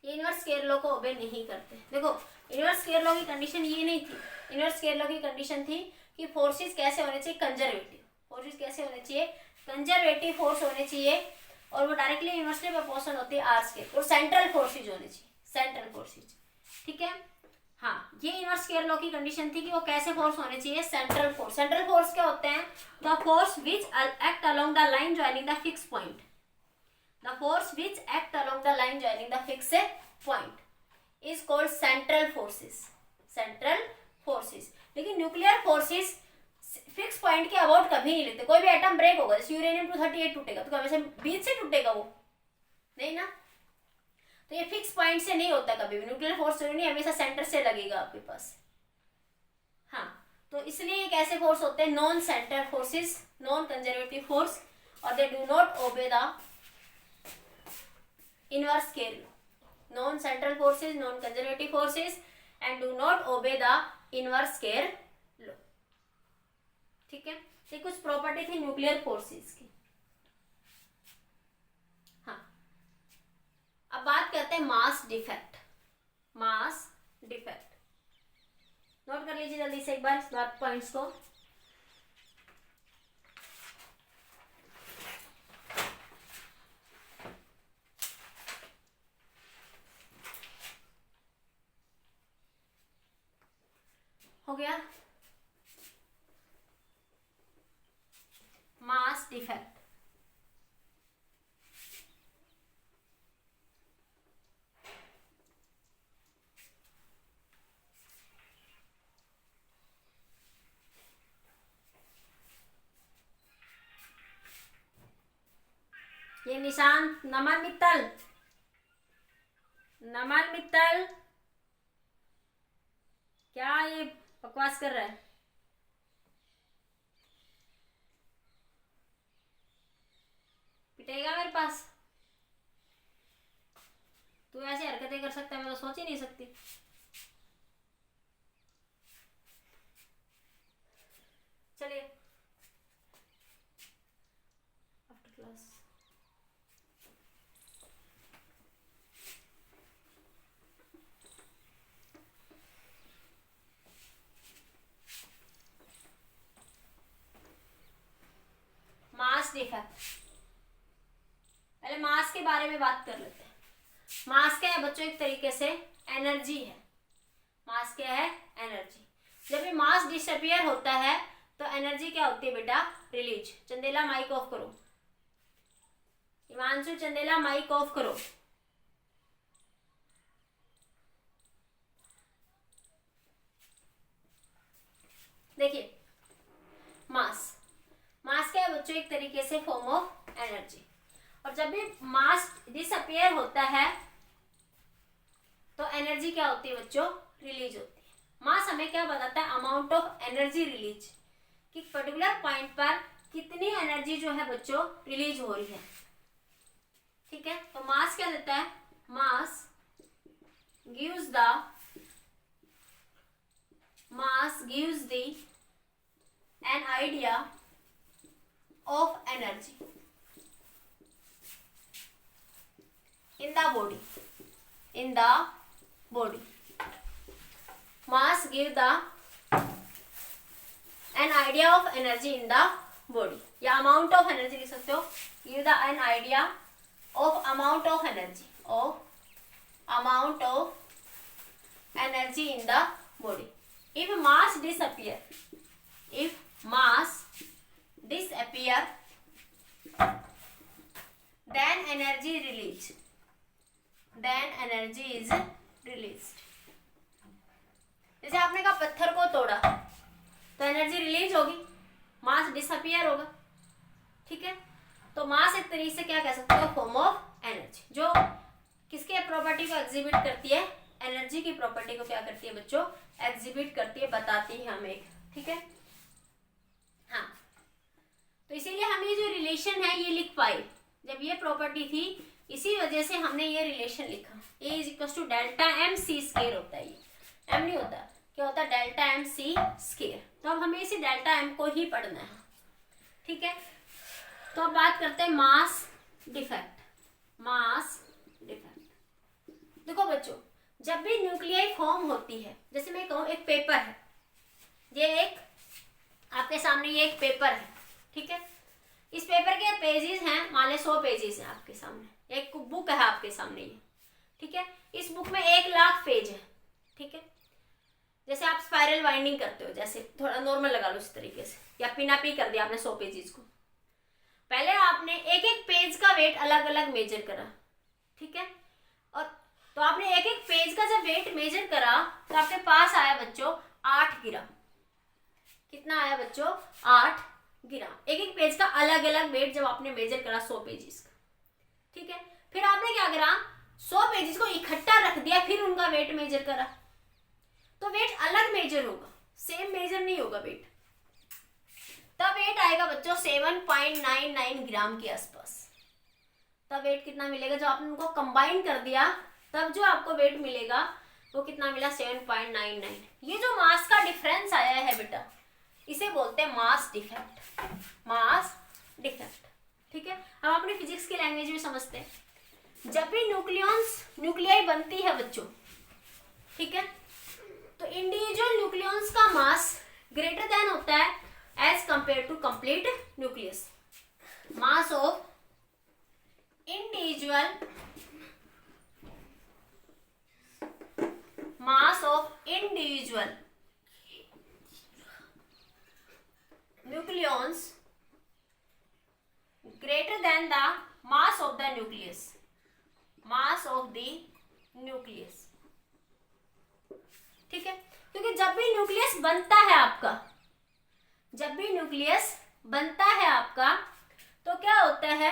ये इनवर्स स्केयर लॉ को ओबे नहीं करते. देखो, इनवर्स स्केयर लॉ की कंडीशन ये नहीं थी. इनवर्स स्केयर लॉ की कंडीशन थी कि फोर्सेस कैसे होने चाहिए, कंजर्वेटिव. फोर्सेस कैसे होने चाहिए, कंजर्वेटिव फोर्स होने चाहिए, और वो डायरेक्टली इनवर्सली प्रोपोर्शनल होती है आर स्केयर. और सेंट्रल फोर्सेज होने चाहिए, सेंट्रल फोर्सेज. ठीक है. हाँ, ये इनवर्स स्केयर लॉ की कंडीशन थी कि वो कैसे फोर्स होने चाहिए, सेंट्रल फोर्स. सेंट्रल फोर्स क्या होते हैं, the force which act along the line joining the fix point. The force which act along the line joining the fixed point is called central forces. Central forces. लेकिन nuclear forces fix point के about कभी नहीं लेते. कोई भी atom break होगा, जैसे uranium 238 टूटेगा तो हमेशा बीच से टूटेगा वो, नहीं ना. तो ये फिक्स पॉइंट से नहीं होता कभी भी. न्यूक्लियर फोर्स नहीं, हमेशा सेंटर से लगेगा आपके पास. हाँ, तो इसलिए ये कैसे फोर्स होते हैं, non centre forces, non conservative force, और they do not obey the inverse scale law. Non-central forces, non-conservative forces, and do not obey the inverse scale law. ठीक है. ये कुछ प्रॉपर्टी थी न्यूक्लियर फोर्सेस की. हाँ, अब बात करते हैं mass defect. Mass defect note कर लीजिए जल्दी से एक बार इस बात पॉइंट्स को. हो गया. Mass defect. ये निशान, नमन मित्तल क्या ये बकवास कर रहा है. पिटेगा मेरे पास. तू ऐसे हरकतें कर सकता है, मैं तो सोच ही नहीं सकती. चलिए आफ्टर क्लास. Mass defect. पहले मास के बारे में बात कर लेते हैं. मास क्या है बच्चों, एक तरीके से एनर्जी है. मास क्या है, एनर्जी. जब भी मास डिसअपियर होता है तो एनर्जी क्या होती है बेटा, रिलीज. चंदेला माइक ऑफ करो. हिमांशु चंदेला माइक ऑफ करो. देखिए, मास क्या है बच्चों, एक तरीके से फॉर्म ऑफ एनर्जी. और जब भी मास डिसअपियर होता है तो एनर्जी क्या होती है बच्चों, रिलीज होती है. मास हमें क्या बताता है, अमाउंट ऑफ एनर्जी रिलीज, कि पर्टिकुलर पॉइंट पर कितनी एनर्जी जो है बच्चों रिलीज हो रही है. ठीक है. तो मास क्या देता है, mass gives the an idea of energy in the body. Mass give an idea of energy in the body, या अमाउंट ऑफ एनर्जी लिख सकते हो, give the an idea of amount of energy, of amount of energy in the body. If mass disappear, if mass disappear then energy released, then energy is released. जैसे आपने कहा पत्थर को तोड़ा तो एनर्जी रिलीज होगी, मास डिसअपियर होगा. ठीक है, तो मास एक तरीके से क्या कह सकते हो, फॉर्म ऑफ एनर्जी, जो किसके प्रॉपर्टी को एग्जिबिट करती है, एनर्जी की प्रॉपर्टी को क्या करती है बच्चों, एग्जिबिट करती है, बताती है हमें. ठीक है, हाँ, तो इसीलिए हम ये जो रिलेशन है ये लिख पाए. जब ये प्रॉपर्टी थी इसी वजह से हमने ये रिलेशन लिखा. A is equal to delta M C square होता है, ये एम नहीं होता, क्या होता है, डेल्टा एम सी स्केयर. तो अब हमें इसी डेल्टा एम को ही पढ़ना है. ठीक है, तो अब बात करते हैं मास डिफेक्ट. मास डिफेक्ट, देखो बच्चों, जब भी न्यूक्लियाई फॉर्म होती है, जैसे मैं कहूँ एक पेपर है, ये एक आपके सामने ये एक पेपर है. ठीक है, इस पेपर के पेजेस हैं, मान ले 100 पेजेस हैं आपके सामने, एक बुक है आपके सामने ये. ठीक है, इस बुक में 1,00,000 पेज है. ठीक है, जैसे आप स्पाइरल बाइंडिंग करते हो, जैसे थोड़ा नॉर्मल लगा लो इस तरीके से, या पिनापी कर दिया आपने 100 पेजेस को. पहले आपने एक एक पेज का वेट अलग अलग मेजर करा. ठीक है, और तो आपने एक एक पेज का जब वेट मेजर करा तो आपके पास आया बच्चों 8 ग्राम. कितना आया बच्चों, 8 ग्राम. एक एक पेज का अलग अलग वेट जब आपने मेजर करा 100 पेजेस का. ठीक है, फिर आपने क्या करा, 100 पेजेस को इकट्ठा रख दिया, फिर उनका वेट मेजर करा, तो वेट अलग मेजर होगा, सेम मेजर नहीं होगा वेट. तब वेट आएगा बच्चों 7.99 ग्राम के आसपास. तब वेट कितना मिलेगा, जो आपने उनको कंबाइन कर दिया तब जो आपको वेट मिलेगा वो कितना मिला, 7.99. ये जो मास का डिफरेंस आया है बेटा, इसे बोलते हैं मास डिफेक्ट. Mass defect. ठीक है, हम अपनी फिजिक्स की लैंग्वेज में समझते हैं. जब भी न्यूक्लियाई बनती है बच्चों, ठीक है, तो इंडिविजुअल न्यूक्लियॉन्स का मास ग्रेटर देन होता है as compare to complete nucleus. Mass of individual nucleons greater than the mass of the nucleus. Mass of the nucleus. ठीक है, क्योंकि जब भी न्यूक्लियस बनता है आपका, जब भी न्यूक्लियस बनता है आपका, तो क्या होता है,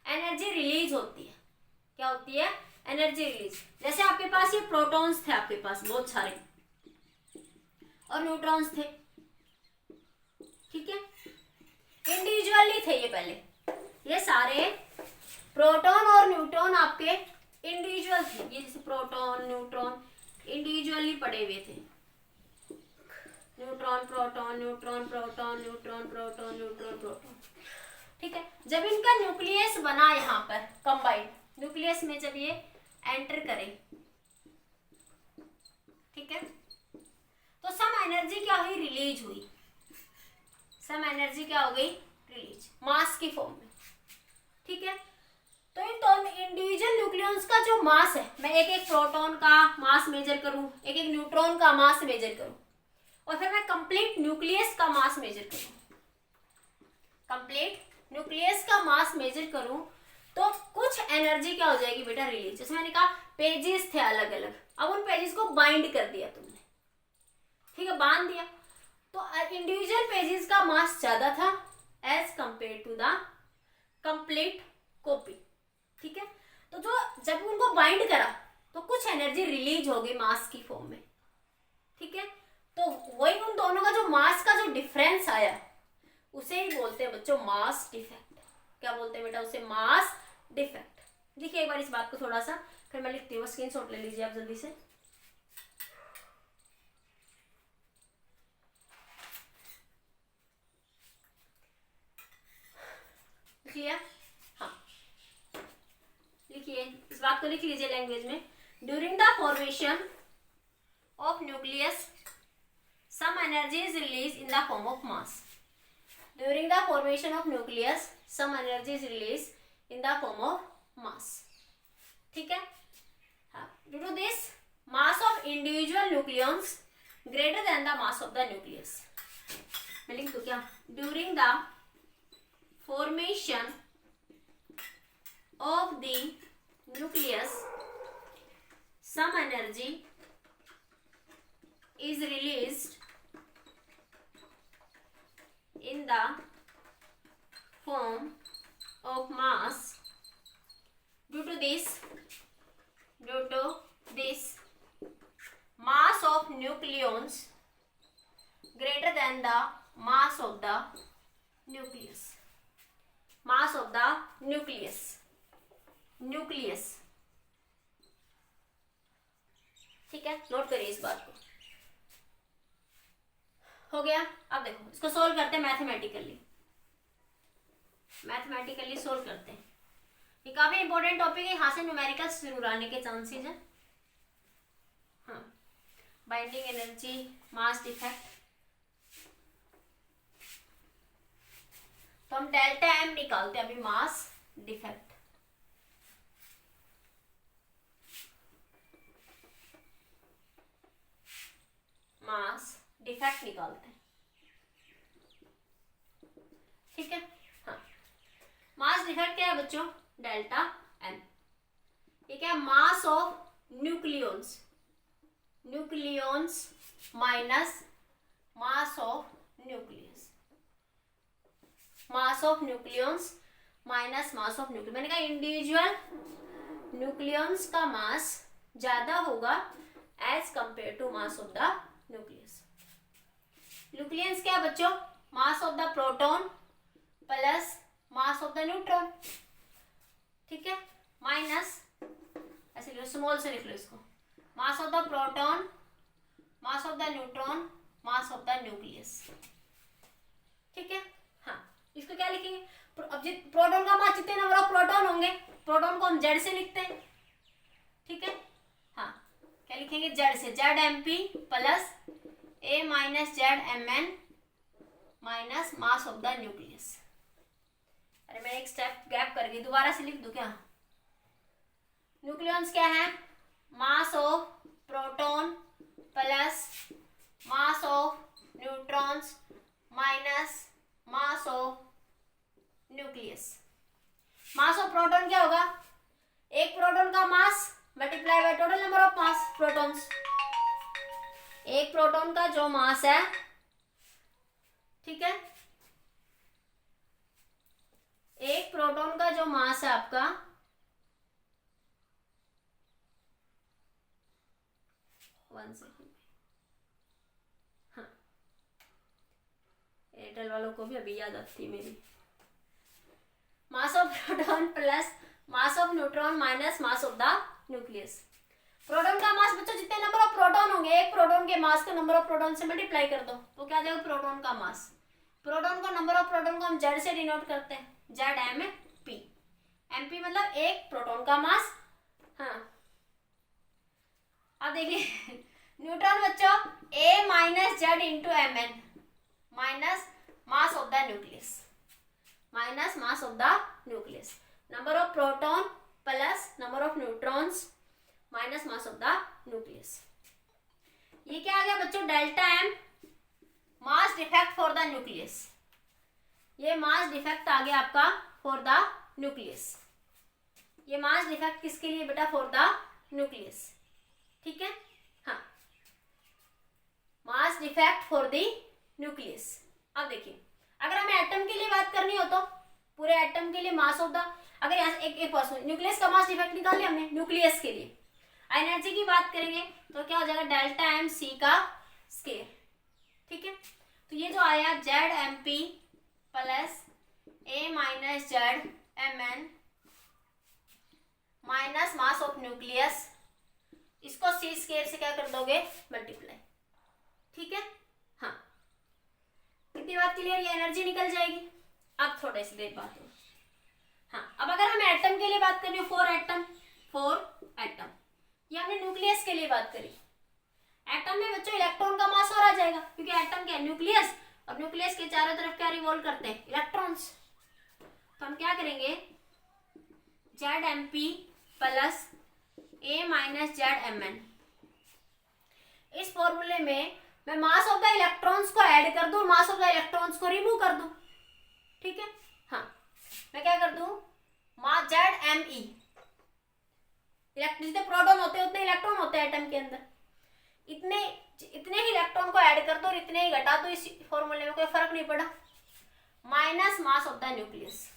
एनर्जी रिलीज होती है. क्या होती है, एनर्जी रिलीज. जैसे आपके पास ये प्रोटॉन्स थे, आपके पास बहुत सारे, और न्यूट्रॉन्स थे. ठीक है, इंडिविजुअली थे ये पहले, ये सारे प्रोटॉन और न्यूट्रॉन आपके इंडिविजुअल थे. ये जैसे प्रोटॉन न्यूट्रॉन इंडिविजुअली पड़े हुए थे. Neutron proton, neutron proton, neutron proton, neutron proton. ठीक है, जब इनका न्यूक्लियस बना यहाँ पर कंबाइंड, न्यूक्लियस में जब ये एंटर करे, ठीक है, तो सम एनर्जी क्या हुई, रिलीज हुई. सम एनर्जी क्या हो गई, रिलीज, मास की फॉर्म में. ठीक है, तो इन दोनों इंडिविजुअल न्यूक्लियॉन्स का जो मास है, मैं एक एक प्रोटॉन का मास मेजर करूं, एक एक न्यूट्रॉन का मास मेजर करूं, और फिर मैं कंप्लीट न्यूक्लियस का मास मेजर करूं, कंप्लीट न्यूक्लियस का मास मेजर करूं, तो कुछ एनर्जी क्या हो जाएगी बेटा, रिलीज. जैसे मैंने कहा पेजेस थे अलग अलग, अब उन पेजेस को बाइंड कर दिया तुमने. ठीक है, बांध दिया, तो इंडिविजुअल पेजेस का मास ज्यादा था as compare to the complete copy. ठीक है, तो जो जब उनको बाइंड करा तो कुछ एनर्जी रिलीज हो गई मास की फॉर्म में. ठीक है, तो वही उन दोनों का जो मास का जो डिफरेंस आया उसे ही बोलते हैं बच्चों मास डिफेक्ट. क्या बोलते हैं बेटा, उसे मास डिफेक्ट. देखिए एक बार इस बात को थोड़ा सा, फिर मैं लिखती हूँ, स्क्रीनशॉट ले लीजिए आप जल्दी से. क्लियर, हाँ लिखिए, इस बात को लिख लीजिए लैंग्वेज में. During the formation of nucleus some energy is release in the form of mass. During the formation of nucleus some energy is release in the form of mass. ठीक है, due to this mass of individual nucleons greater than the mass of the nucleus. मैं लिख दूं क्या? During the formation of the nucleus some energy is released in the form of mass. Due to this mass of nucleons greater than the mass of the nucleus. Mass of the nucleus. ठीक है, note करिए इस बात को। हो गया। अब देखो इसको सोल्व करते हैं मैथमेटिकली सोल्व करते हैं। ये काफी इंपॉर्टेंट टॉपिक है, यहाँ से न्यूमेरिकल्स जरूर आने के चांसेस हैं। हाँ, बाइंडिंग एनर्जी, मास डिफेक्ट, तो हम डेल्टा एम निकालते हैं अभी मास डिफेक्ट। मास डिफेक्ट निकालते हैं। ठीक है, हाँ, मास डिफेक्ट क्या है बच्चों? Delta M. ये क्या है? Mass of nucleons minus mass of nucleus. Mass of nucleons minus mass of nucleus. मैंने कहा इंडिविजुअल न्यूक्लियॉन्स का मास ज्यादा होगा as compare to mass of the nucleus. Nucleus क्या बच्चों? Mass of the proton plus mass of the neutron. ठीक है, minus, ऐसे लिखो, स्मॉल से लिख लो इसको, मास of the proton, mass of the neutron, mass of the nucleus. ठीक है, हाँ, इसको क्या लिखेंगे? अब प्रोटॉन का मास जितने नंबर ऑफ प्रोटॉन होंगे, प्रोटॉन को हम जेड से लिखते हैं। ठीक है, हाँ, क्या लिखेंगे? जेड से, Z M P plus A minus Z M N minus mass of the nucleus. अरे मैं एक स्टेप गैप कर गई, दोबारा से लिख दूं क्या? न्यूक्लियॉन्स क्या है? Mass of proton plus mass of neutrons minus mass of nucleus. Mass of proton क्या होगा? एक प्रोटॉन का मास multiply by total number of mass protons. एक प्रोटॉन का जो मास है, ठीक है, एक प्रोटॉन का जो मास है आपका, वन सेकेंड, हाँ, एयरटेल वालों को भी अभी याद आती है मेरी। Mass of proton plus mass of neutron minus mass of the nucleus. Proton का मास बच्चों जितने नंबर ऑफ प्रोटॉन होंगे, एक प्रोटॉन के मास को नंबर ऑफ प्रोटॉन से मल्टीप्लाई कर दो तो क्या आ जाएगा? प्रोटॉन का मास। प्रोटॉन को, नंबर ऑफ प्रोटॉन को हम जेड से डिनोट करते हैं, Z M P. M P मतलब एक प्रोटॉन का मास। हाँ, अब देखिए न्यूट्रॉन बच्चों A minus Z into M N minus mass of the nucleus, minus mass of the nucleus. Number of proton plus number of neutrons minus mass of the nucleus. ये क्या आ गया बच्चों? Delta M, mass defect for the nucleus. ये mass defect आ गया आपका for the nucleus. ये mass defect किसके लिए बेटा? For the nucleus. ठीक है, हाँ, मास डिफेक्ट फॉर द न्यूक्लियस। अब देखिए, अगर हमें एटम के लिए बात करनी हो तो पूरे एटम के लिए मास ऑफ द, अगर यहाँ से एक पर्सन न्यूक्लियस का मास डिफेक्ट निकाल लिया हमने, न्यूक्लियस के लिए एनर्जी की बात करेंगे तो क्या हो जाएगा? डेल्टा एम सी का स्केयर। ठीक है, तो ये जो आया Z M P plus A minus Z M N minus mass of nucleus, इसको सी स्केयर से क्या कर दोगे? मल्टीप्लाई। ठीक है, हाँ, कितनी बात क्लियर? ये एनर्जी निकल जाएगी। अब थोड़ा सी देर बात हो, हाँ, अब अगर हमें एटम के लिए बात करनी हो, फोर एटम, ये हमने न्यूक्लियस के लिए बात करी। एटम में बच्चों इलेक्ट्रॉन का मास और आ जाएगा क्योंकि एटम क्या है? न्यूक्लियस, और न्यूक्लियस के चारों तरफ क्या रिवॉल्व करते हैं, इलेक्ट्रॉन्स। तो हम क्या करेंगे, ZmP plus A minus ZMn। इस फॉर्मूले में मैं मास ऑफ द इलेक्ट्रॉन्स को ऐड कर दूं, मास ऑफ द इलेक्ट्रॉन्स को रिमूव कर दूं, ठीक है। हाँ, मैं क्या कर दूं, मास ZME, जितने प्रोटॉन होते हैं उतने इलेक्ट्रॉन होते हैं एटम के अंदर, इतने ही इलेक्ट्रॉन को ऐड कर दो और इतने ही घटा दो, इस फॉर्मूले में कोई फर्क नहीं पड़ा, minus mass of the nucleus,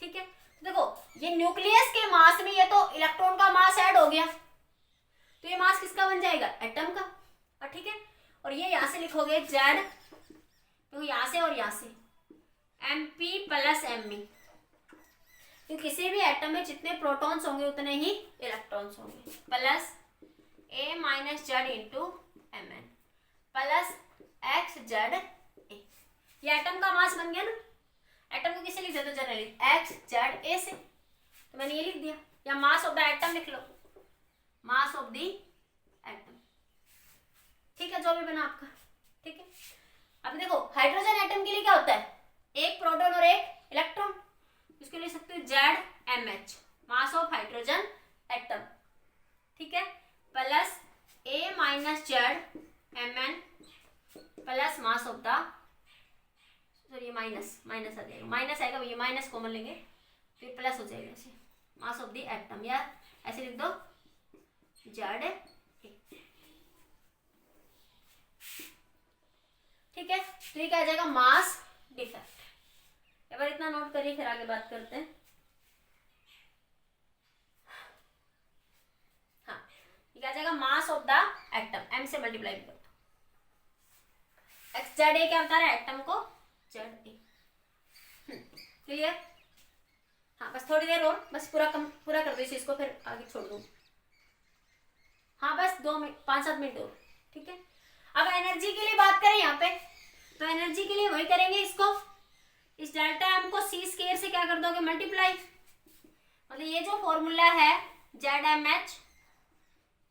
ठीक है। देखो ये न्यूक्लियस के मास में ये तो इलेक्ट्रॉन का मास ऐड हो गया, तो ये मास किसका बन जाएगा, एटम का, और ठीक है। और ये यहां से लिखोगे Z, तो यहां से और यहां से Mp प्लस Me, तो किसी भी एटम में जितने प्रोटॉन्स होंगे उतने ही इलेक्ट्रॉन्स होंगे, plus A minus Z into Mn plus XZA। ये एटम का मास बन गया ना। एटम को किसे लिख देते जनरली, XZA से, तो मैंने ये लिख दिया, या मास ऑफ द एटम लिख लो, मास ऑफ द एटम, ठीक है, जो भी बना आपका, ठीक है। अब देखो हाइड्रोजन एटम के लिए क्या होता है, एक प्रोटॉन और एक इलेक्ट्रॉन, इसके लिए सकते हो ZMH, mass of hydrogen atom, ठीक है, plus A minus ZMn plus mass of the, sorry minus आ जाएगा, माइनस आएगा, ये माइनस कॉमन लेंगे तो ये प्लस हो जाएगा, ऐसे मास ऑफ द एटम, या ऐसे लिख दो ZA, ठीक है। तो ये क्या आ जाएगा, मास डिफेक्ट। एक बार इतना नोट करिए, फिर आगे बात करते हैं। हाँ, ये क्या आ जाएगा, मास ऑफ द एटम, M से मल्टीप्लाई कर दो, XZA क्या बता रहा है, एटम को ZA, क्लियर। हाँ, बस थोड़ी देर और, बस पूरा कर दो इस चीज को, फिर आगे छोड़ दूँ। हाँ, बस 5-7 मिनट और, ठीक है। अब एनर्जी के लिए बात करें यहाँ पे, तो एनर्जी के लिए वही करेंगे, इसको, इस डेल्टा एम को C स्क्वायर से क्या कर दोगे, मल्टीप्लाई, मतलब ये जो फॉर्मूला है ZMH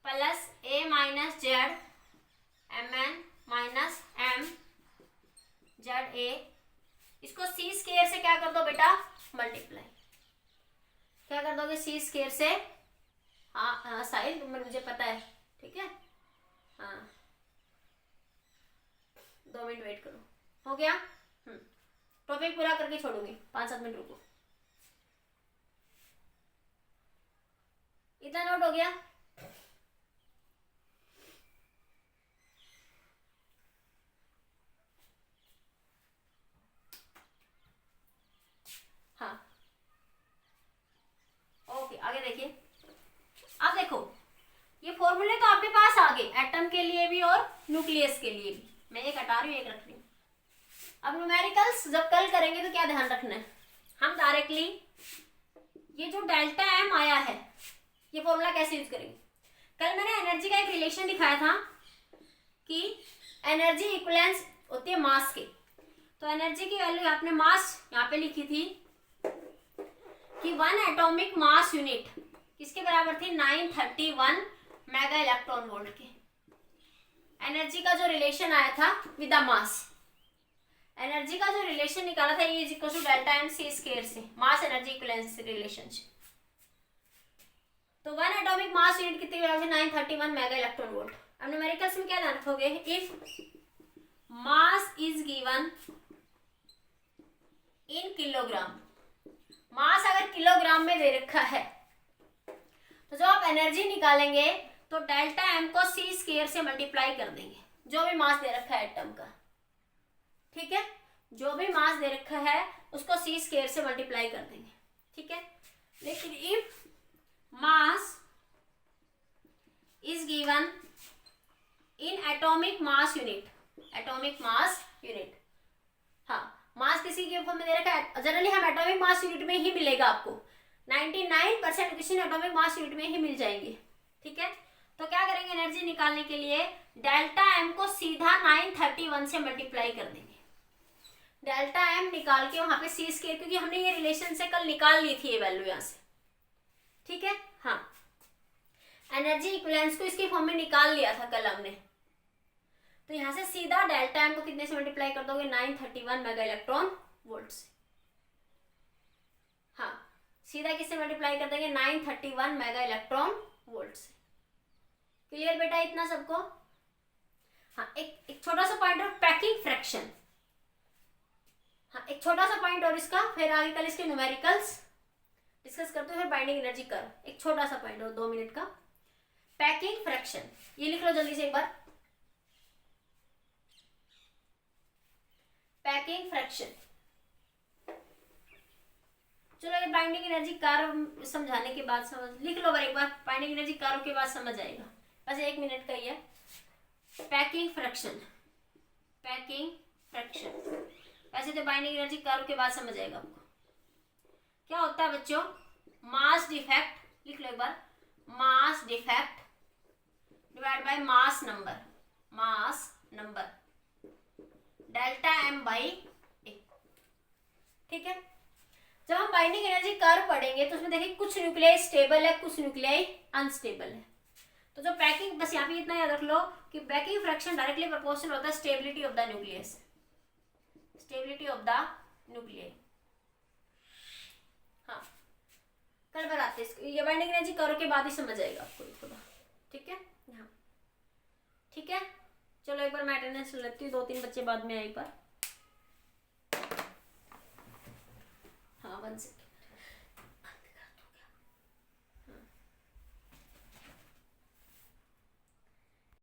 plus A minus ZMn minus MZA, इसको C स्क्वायर से क्या कर दो बेटा, मल्टीप्लाई, क्या कर दोगे, C स्क्वायर से, हाँ साहिल मुझे पता है, ठीक है। हाँ, 2 मिनट वेट करो, हो गया। टॉपिक पूरा करके छोड़ूंगी, 5-7 मिनट रुको। इतना नोट हो गया, हाँ ओके, आगे देखिए। अब देखो ये फॉर्मूले तो आपके पास आ गए, एटम के लिए भी और न्यूक्लियस के लिए भी, मैं एक हटा रही हूँ, एक रख रही हूँ। अब न्यूमेरिकल्स जब कल करेंगे तो क्या ध्यान रखना है, हम डायरेक्टली ये जो डेल्टा एम आया है ये फॉर्मूला कैसे यूज करेंगे। कल मैंने एनर्जी का एक रिलेशन दिखाया था कि एनर्जी इक्विवेलेंस होती है मास के, तो एनर्जी की वैल्यू आपने मास यहाँ पे लिखी थी कि 1 एटॉमिक मास यूनिट किसके बराबर थी, 931 मेगा इलेक्ट्रॉन वोल्ट के। एनर्जी का जो रिलेशन आया था विद द मास, एनर्जी का जो रिलेशन निकाला था ये is equal to delta M C square से, मास एनर्जी इक्विवेलेंस रिलेशनशिप। तो 1 एटॉमिक मास यूनिट कितनी बराबर है, 931 मेगा इलेक्ट्रॉन वोल्ट। अब न्यूमेरिकल्स में क्या ध्यान रखोगे, if mass is given in kilogram, mass अगर किलोग्राम में दे रखा है तो जो आप एनर्जी निकालेंगे तो डेल्टा एम को C स्क्वायर से मल्टीप्लाई कर देंगे, जो भी मास दे रखा है एटम का, ठीक है, जो भी मास दे रखा है उसको C स्क्वायर से मल्टीप्लाई कर देंगे, ठीक है। लेकिन if mass is given in atomic mass unit, atomic mass unit, हाँ मास किसी के फॉर्म में दे रखा है, जनरली हम एटॉमिक मास यूनिट में ही मिलेगा आपको, 99% किसी एटॉमिक मास यूनिट में ही मिल जाएंगे, ठीक है। तो क्या करेंगे, एनर्जी निकालने के लिए डेल्टा एम को सीधा 931 से मल्टीप्लाई कर देंगे, डेल्टा एम निकाल के वहां पे C स्क्वायर, क्योंकि हमने ये रिलेशन से कल निकाल ली थी ये वैल्यू यहां से, ठीक है। हाँ, एनर्जी इक्विवेलेंस को इसके फॉर्म में निकाल लिया था कल हमने, तो यहाँ से सीधा डेल्टा एम को कितने से मल्टीप्लाई कर दोगे, 931 मेगा इलेक्ट्रॉन वोल्ट से। हाँ, सीधा किससे मल्टीप्लाई कर देंगे, 931 मेगा इलेक्ट्रॉन वोल्ट से। क्लियर बेटा इतना सबको? हाँ, एक छोटा सा पॉइंट और पैकिंग फ्रैक्शन। हाँ, एक छोटा सा पॉइंट और इसका, फिर आगे कल इसके न्यूमेरिकल्स डिस्कस करते हैं, फिर बाइंडिंग एनर्जी कर। एक छोटा सा पॉइंट और 2 मिनट का, पैकिंग फ्रैक्शन। ये लिख लो जल्दी से एक बार, पैकिंग फ्रैक्शन। चलो ये बाइंडिंग एनर्जी कार्य समझाने के बाद समझ, लिख लो एक बार, बाइंडिंग एनर्जी कार्य के बाद समझ आएगा, बस 1 मिनट का ही है। पैकिंग फ्रैक्शन, पैकिंग फ्रैक्शन, वैसे तो बाइंडिंग एनर्जी कार्य के बाद समझ आएगा आपको। क्या होता है बच्चों, मास डिफेक्ट, लिख लो एक बार, mass defect divide by mass number, mass number delta M by A. ठीक है, जब हम बाइंडिंग एनर्जी कर्व पढ़ेंगे तो उसमें देखिए कुछ न्यूक्लियाई स्टेबल है, कुछ न्यूक्लियाई अनस्टेबल है। तो जो पैकिंग, बस यहाँ पे इतना याद रख लो कि पैकिंग फ्रैक्शन डायरेक्टली प्रोपोर्शनल होता है stability of the nucleus, stability of the nuclei. हाँ, कल बनाते हैं ये बाइंडिंग एनर्जी कर्व के बाद ही समझ आएगा आपको थोड़ा। ठीक है, हाँ ठीक है। चलो एक बार मैं अटेंडेंस लेती हूँ, 2-3 बच्चे बाद में आए एक बार। हाँ 1 सेकेंड।